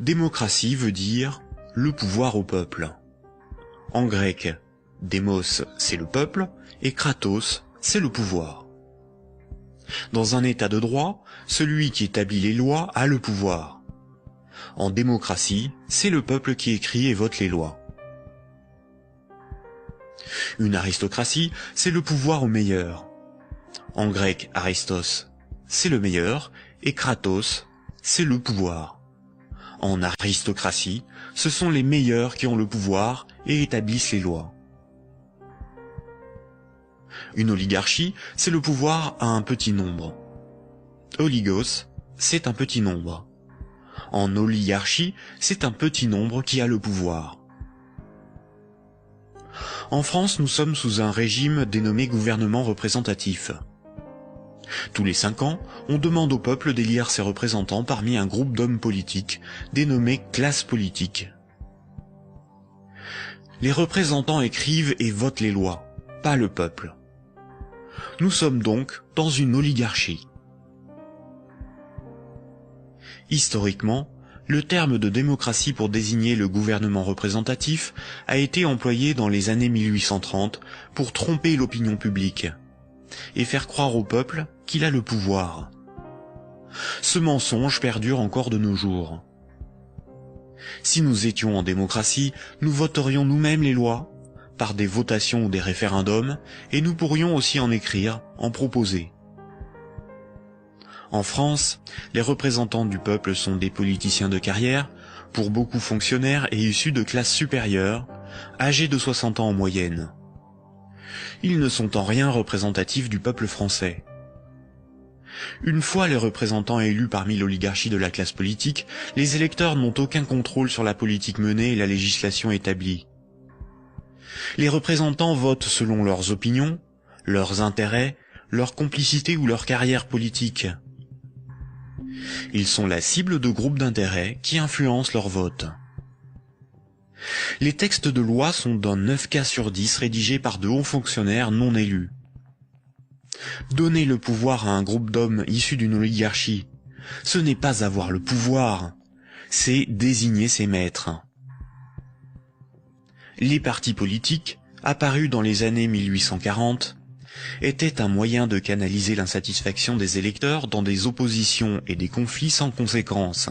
Démocratie veut dire le pouvoir au peuple. En grec, démos c'est le peuple et kratos c'est le pouvoir. Dans un état de droit, celui qui établit les lois a le pouvoir. En démocratie, c'est le peuple qui écrit et vote les lois. Une aristocratie, c'est le pouvoir au meilleur. En grec, aristos, c'est le meilleur, et kratos, c'est le pouvoir. En aristocratie, ce sont les meilleurs qui ont le pouvoir et établissent les lois. Une oligarchie, c'est le pouvoir à un petit nombre. Oligos, c'est un petit nombre. En oligarchie, c'est un petit nombre qui a le pouvoir. En France, nous sommes sous un régime dénommé gouvernement représentatif. Tous les 5 ans, on demande au peuple d'élire ses représentants parmi un groupe d'hommes politiques, dénommé classe politique. Les représentants écrivent et votent les lois, pas le peuple. Nous sommes donc dans une oligarchie. Historiquement, le terme de démocratie pour désigner le gouvernement représentatif a été employé dans les années 1830 pour tromper l'opinion publique et faire croire au peuple qu'il a le pouvoir. Ce mensonge perdure encore de nos jours. Si nous étions en démocratie, nous voterions nous-mêmes les lois, par des votations ou des référendums, et nous pourrions aussi en écrire, en proposer. En France, les représentants du peuple sont des politiciens de carrière, pour beaucoup fonctionnaires et issus de classes supérieures, âgés de 60 ans en moyenne. Ils ne sont en rien représentatifs du peuple français. Une fois les représentants élus parmi l'oligarchie de la classe politique, les électeurs n'ont aucun contrôle sur la politique menée et la législation établie. Les représentants votent selon leurs opinions, leurs intérêts, leur complicité ou leur carrière politique. Ils sont la cible de groupes d'intérêts qui influencent leur vote. Les textes de loi sont dans 9 cas sur 10 rédigés par de hauts fonctionnaires non élus. Donner le pouvoir à un groupe d'hommes issus d'une oligarchie, ce n'est pas avoir le pouvoir, c'est désigner ses maîtres. Les partis politiques, apparus dans les années 1840, étaient un moyen de canaliser l'insatisfaction des électeurs dans des oppositions et des conflits sans conséquence.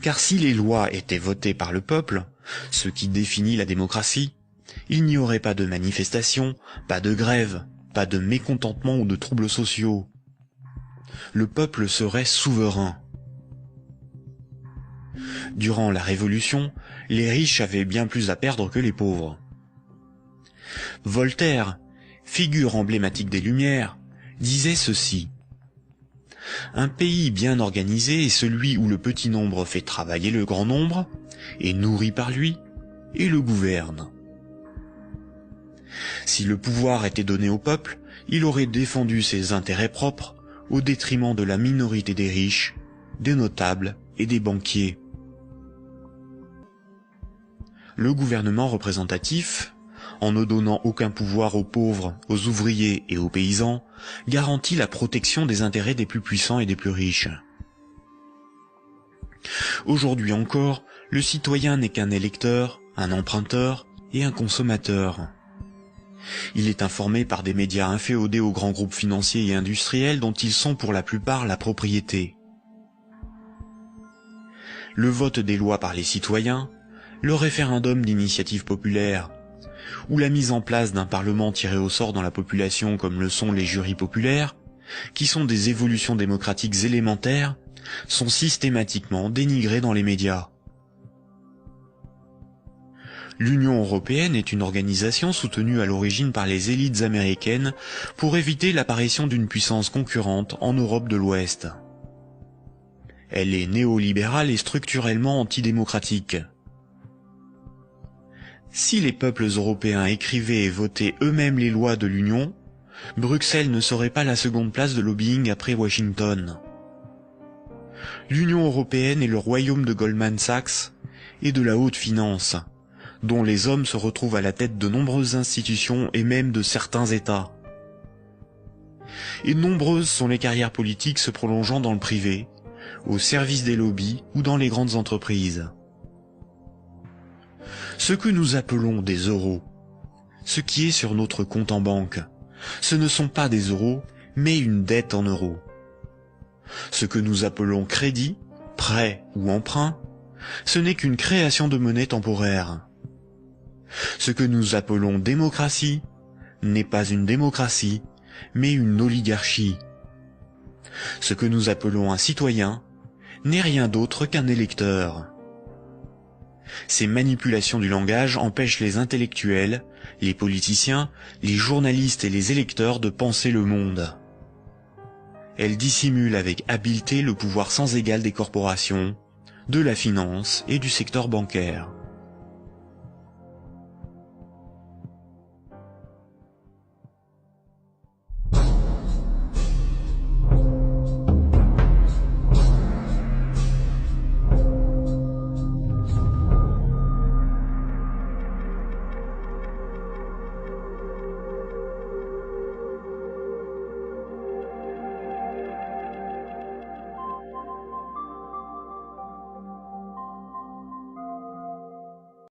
Car si les lois étaient votées par le peuple, ce qui définit la démocratie, il n'y aurait pas de manifestations, pas de grèves, pas de mécontentement ou de troubles sociaux. Le peuple serait souverain. Durant la Révolution, les riches avaient bien plus à perdre que les pauvres. Voltaire, figure emblématique des Lumières, disait ceci: « Un pays bien organisé est celui où le petit nombre fait travailler le grand nombre, est nourri par lui, et le gouverne. » Si le pouvoir était donné au peuple, il aurait défendu ses intérêts propres au détriment de la minorité des riches, des notables et des banquiers. Le gouvernement représentatif, en ne donnant aucun pouvoir aux pauvres, aux ouvriers et aux paysans, garantit la protection des intérêts des plus puissants et des plus riches. Aujourd'hui encore, le citoyen n'est qu'un électeur, un emprunteur et un consommateur. Il est informé par des médias inféodés aux grands groupes financiers et industriels dont ils sont pour la plupart la propriété. Le vote des lois par les citoyens, le référendum d'initiative populaire, ou la mise en place d'un parlement tiré au sort dans la population comme le sont les jurys populaires, qui sont des évolutions démocratiques élémentaires, sont systématiquement dénigrés dans les médias. L'Union européenne est une organisation soutenue à l'origine par les élites américaines pour éviter l'apparition d'une puissance concurrente en Europe de l'Ouest. Elle est néolibérale et structurellement antidémocratique. Si les peuples européens écrivaient et votaient eux-mêmes les lois de l'Union, Bruxelles ne serait pas la seconde place de lobbying après Washington. L'Union européenne est le royaume de Goldman Sachs et de la haute finance, dont les hommes se retrouvent à la tête de nombreuses institutions et même de certains États. Et nombreuses sont les carrières politiques se prolongeant dans le privé, au service des lobbies ou dans les grandes entreprises. Ce que nous appelons des euros, ce qui est sur notre compte en banque, ce ne sont pas des euros, mais une dette en euros. Ce que nous appelons crédit, prêt ou emprunt, ce n'est qu'une création de monnaie temporaire. Ce que nous appelons démocratie n'est pas une démocratie, mais une oligarchie. Ce que nous appelons un citoyen n'est rien d'autre qu'un électeur. Ces manipulations du langage empêchent les intellectuels, les politiciens, les journalistes et les électeurs de penser le monde. Elles dissimulent avec habileté le pouvoir sans égal des corporations, de la finance et du secteur bancaire.